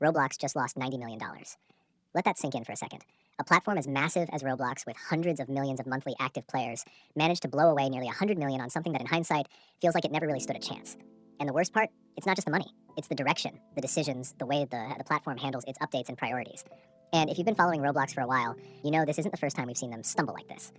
Roblox just lost $90 million. Let that sink in for a second. A platform as massive as Roblox, with hundreds of millions of monthly active players, managed to blow away nearly $100 million on something that in hindsight feels like it never really stood a chance. And the worst part, it's not just the money. It's the direction, the decisions, the way the platform handles its updates and priorities. And if you've been following Roblox for a while, you know this isn't the first time we've seen them stumble like this.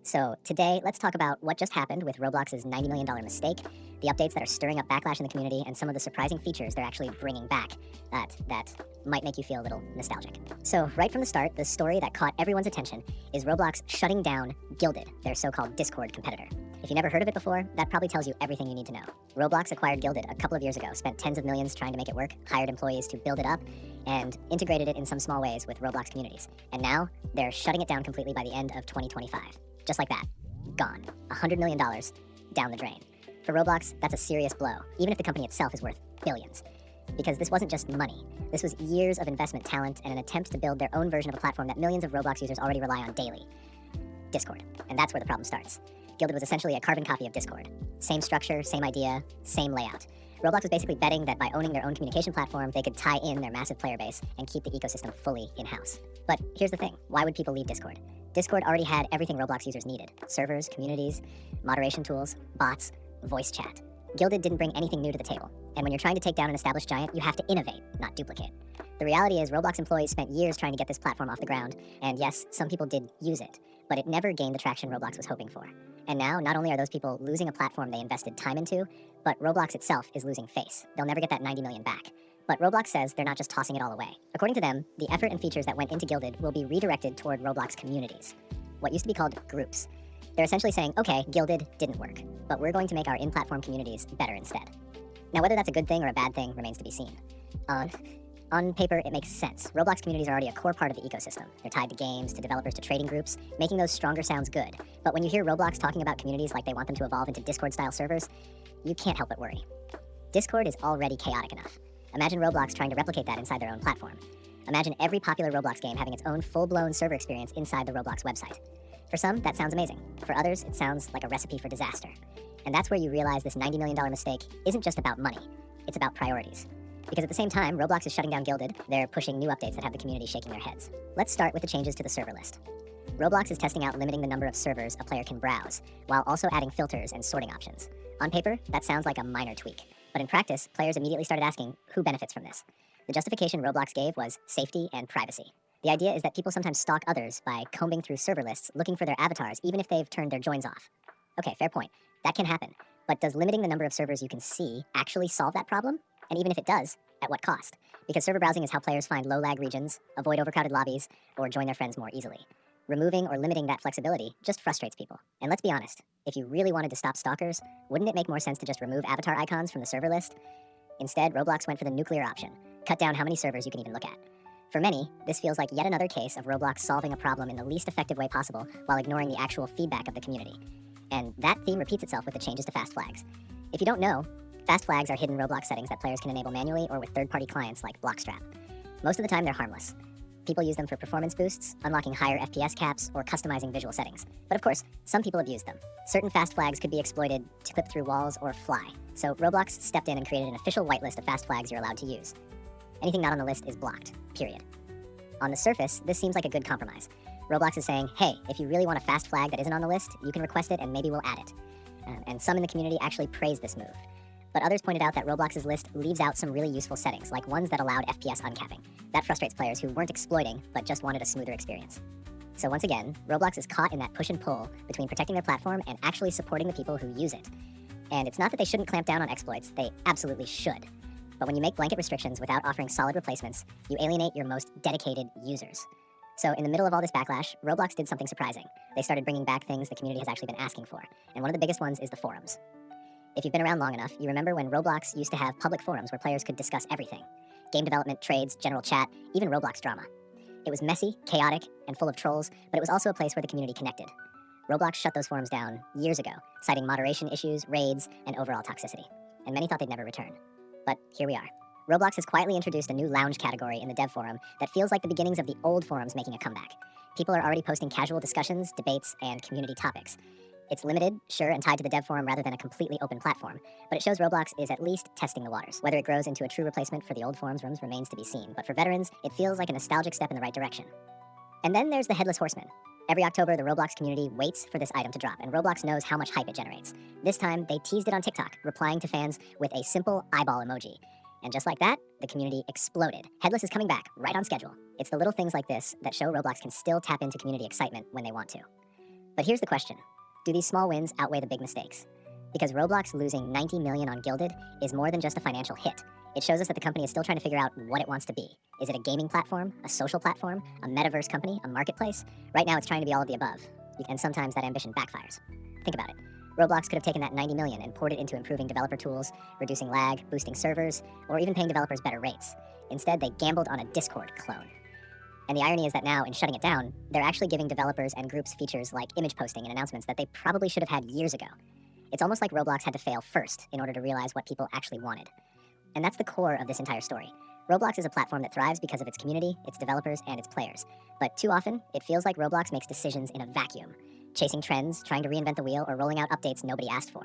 So today, let's talk about what just happened with Roblox's $90 million mistake, the updates that are stirring up backlash in the community, and some of the surprising features they're actually bringing back that might make you feel a little nostalgic. So right from the start, the story that caught everyone's attention is Roblox shutting down Guilded, their so-called Discord competitor. If you never heard of it before, that probably tells you everything you need to know. Roblox acquired Guilded a couple of years ago, spent tens of millions trying to make it work, hired employees to build it up, and integrated it in some small ways with Roblox communities. And now, they're shutting it down completely by the end of 2025. Just like that. Gone. $100 million down the drain. For Roblox, that's a serious blow, even if the company itself is worth billions. Because this wasn't just money. This was years of investment talent and an attempt to build their own version of a platform that millions of Roblox users already rely on daily. Discord. And that's where the problem starts. Guilded was essentially a carbon copy of Discord. Same structure, same idea, same layout. Roblox was basically betting that by owning their own communication platform, they could tie in their massive player base and keep the ecosystem fully in-house. But here's the thing. Why would people leave Discord? Discord already had everything Roblox users needed. Servers, communities, moderation tools, bots, voice chat. Guilded didn't bring anything new to the table. And when you're trying to take down an established giant, you have to innovate, not duplicate. The reality is Roblox employees spent years trying to get this platform off the ground, and yes, some people did use it, but it never gained the traction Roblox was hoping for. And now, not only are those people losing a platform they invested time into, but Roblox itself is losing face. They'll never get that $90 million back. But Roblox says they're not just tossing it all away. According to them, the effort and features that went into Guilded will be redirected toward Roblox communities, what used to be called groups. They're essentially saying, okay, Guilded didn't work, but we're going to make our in-platform communities better instead. Now, whether that's a good thing or a bad thing remains to be seen. On paper, it makes sense. Roblox communities are already a core part of the ecosystem. They're tied to games, to developers, to trading groups. Making those stronger sounds good. But when you hear Roblox talking about communities like they want them to evolve into Discord-style servers, you can't help but worry. Discord is already chaotic enough. Imagine Roblox trying to replicate that inside their own platform. Imagine every popular Roblox game having its own full-blown server experience inside the Roblox website. For some, that sounds amazing. For others, it sounds like a recipe for disaster. And that's where you realize this $90 million mistake isn't just about money. It's about priorities. Because at the same time, Roblox is shutting down Guilded, they're pushing new updates that have the community shaking their heads. Let's start with the changes to the server list. Roblox is testing out limiting the number of servers a player can browse, while also adding filters and sorting options. On paper, that sounds like a minor tweak. But in practice, players immediately started asking who benefits from this. The justification Roblox gave was safety and privacy. The idea is that people sometimes stalk others by combing through server lists looking for their avatars, even if they've turned their joins off. Okay, fair point. That can happen. But does limiting the number of servers you can see actually solve that problem? And even if it does, at what cost? Because server browsing is how players find low-lag regions, avoid overcrowded lobbies, or join their friends more easily. Removing or limiting that flexibility just frustrates people. And let's be honest, if you really wanted to stop stalkers, wouldn't it make more sense to just remove avatar icons from the server list? Instead, Roblox went for the nuclear option, cut down how many servers you can even look at. For many, this feels like yet another case of Roblox solving a problem in the least effective way possible while ignoring the actual feedback of the community. And that theme repeats itself with the changes to fast flags. If you don't know, fast flags are hidden Roblox settings that players can enable manually or with third-party clients like Blockstrap. Most of the time, they're harmless. People use them for performance boosts, unlocking higher FPS caps, or customizing visual settings. But of course, some people abuse them. Certain fast flags could be exploited to clip through walls or fly. So Roblox stepped in and created an official whitelist of fast flags you're allowed to use. Anything not on the list is blocked, period. On the surface, this seems like a good compromise. Roblox is saying, hey, if you really want a fast flag that isn't on the list, you can request it and maybe we'll add it. And some in the community actually praised this move. But others pointed out that Roblox's list leaves out some really useful settings, like ones that allowed FPS uncapping. That frustrates players who weren't exploiting, but just wanted a smoother experience. So once again, Roblox is caught in that push and pull between protecting their platform and actually supporting the people who use it. And it's not that they shouldn't clamp down on exploits, they absolutely should. But when you make blanket restrictions without offering solid replacements, you alienate your most dedicated users. So in the middle of all this backlash, Roblox did something surprising. They started bringing back things the community has actually been asking for. And one of the biggest ones is the forums. If you've been around long enough, you remember when Roblox used to have public forums where players could discuss everything. Game development, trades, general chat, even Roblox drama. It was messy, chaotic, and full of trolls, but it was also a place where the community connected. Roblox shut those forums down years ago, citing moderation issues, raids, and overall toxicity. And many thought they'd never return. But here we are. Roblox has quietly introduced a new lounge category in the dev forum that feels like the beginnings of the old forums making a comeback. People are already posting casual discussions, debates, and community topics. It's limited, sure, and tied to the dev forum rather than a completely open platform, but it shows Roblox is at least testing the waters. Whether it grows into a true replacement for the old forums rooms remains to be seen, but for veterans, it feels like a nostalgic step in the right direction. And then there's the Headless Horseman. Every October, the Roblox community waits for this item to drop, and Roblox knows how much hype it generates. This time, they teased it on TikTok, replying to fans with a simple eyeball emoji. And just like that, the community exploded. Headless is coming back, right on schedule. It's the little things like this that show Roblox can still tap into community excitement when they want to. But here's the question. Do these small wins outweigh the big mistakes? Because Roblox losing 90 million on Guilded is more than just a financial hit. It shows us that the company is still trying to figure out what it wants to be. Is it a gaming platform, a social platform, a metaverse company, a marketplace? Right now it's trying to be all of the above. And sometimes that ambition backfires. Think about it. Roblox could have taken that 90 million and poured it into improving developer tools, reducing lag, boosting servers, or even paying developers better rates. Instead, they gambled on a Discord clone. And the irony is that now, in shutting it down, they're actually giving developers and groups features like image posting and announcements that they probably should have had years ago. It's almost like Roblox had to fail first in order to realize what people actually wanted. And that's the core of this entire story. Roblox is a platform that thrives because of its community, its developers, and its players. But too often, it feels like Roblox makes decisions in a vacuum, chasing trends, trying to reinvent the wheel, or rolling out updates nobody asked for.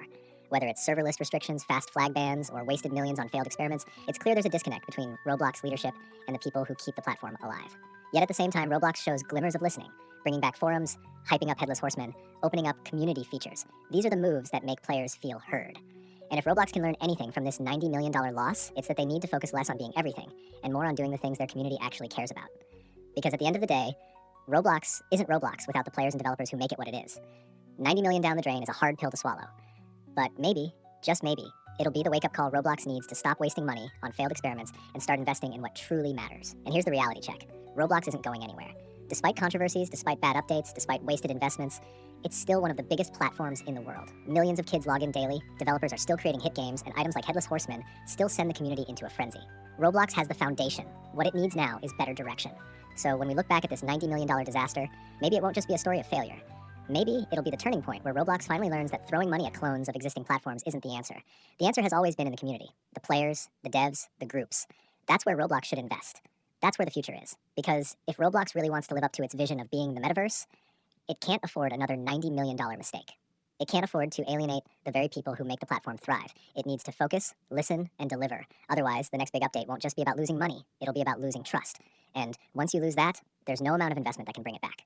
Whether it's server list restrictions, fast flag bans, or wasted millions on failed experiments, it's clear there's a disconnect between Roblox leadership and the people who keep the platform alive. Yet at the same time, Roblox shows glimmers of listening, bringing back forums, hyping up Headless Horsemen, opening up community features. These are the moves that make players feel heard. And if Roblox can learn anything from this $90 million loss, it's that they need to focus less on being everything and more on doing the things their community actually cares about. Because at the end of the day, Roblox isn't Roblox without the players and developers who make it what it is. 90 million down the drain is a hard pill to swallow. But maybe, just maybe, it'll be the wake-up call Roblox needs to stop wasting money on failed experiments and start investing in what truly matters. And here's the reality check. Roblox isn't going anywhere. Despite controversies, despite bad updates, despite wasted investments, it's still one of the biggest platforms in the world. Millions of kids log in daily, developers are still creating hit games, and items like Headless Horseman still send the community into a frenzy. Roblox has the foundation. What it needs now is better direction. So when we look back at this $90 million disaster, maybe it won't just be a story of failure. Maybe it'll be the turning point where Roblox finally learns that throwing money at clones of existing platforms isn't the answer. The answer has always been in the community. The players, the devs, the groups. That's where Roblox should invest. That's where the future is. Because if Roblox really wants to live up to its vision of being the metaverse, it can't afford another $90 million mistake. It can't afford to alienate the very people who make the platform thrive. It needs to focus, listen, and deliver. Otherwise, the next big update won't just be about losing money. It'll be about losing trust. And once you lose that, there's no amount of investment that can bring it back.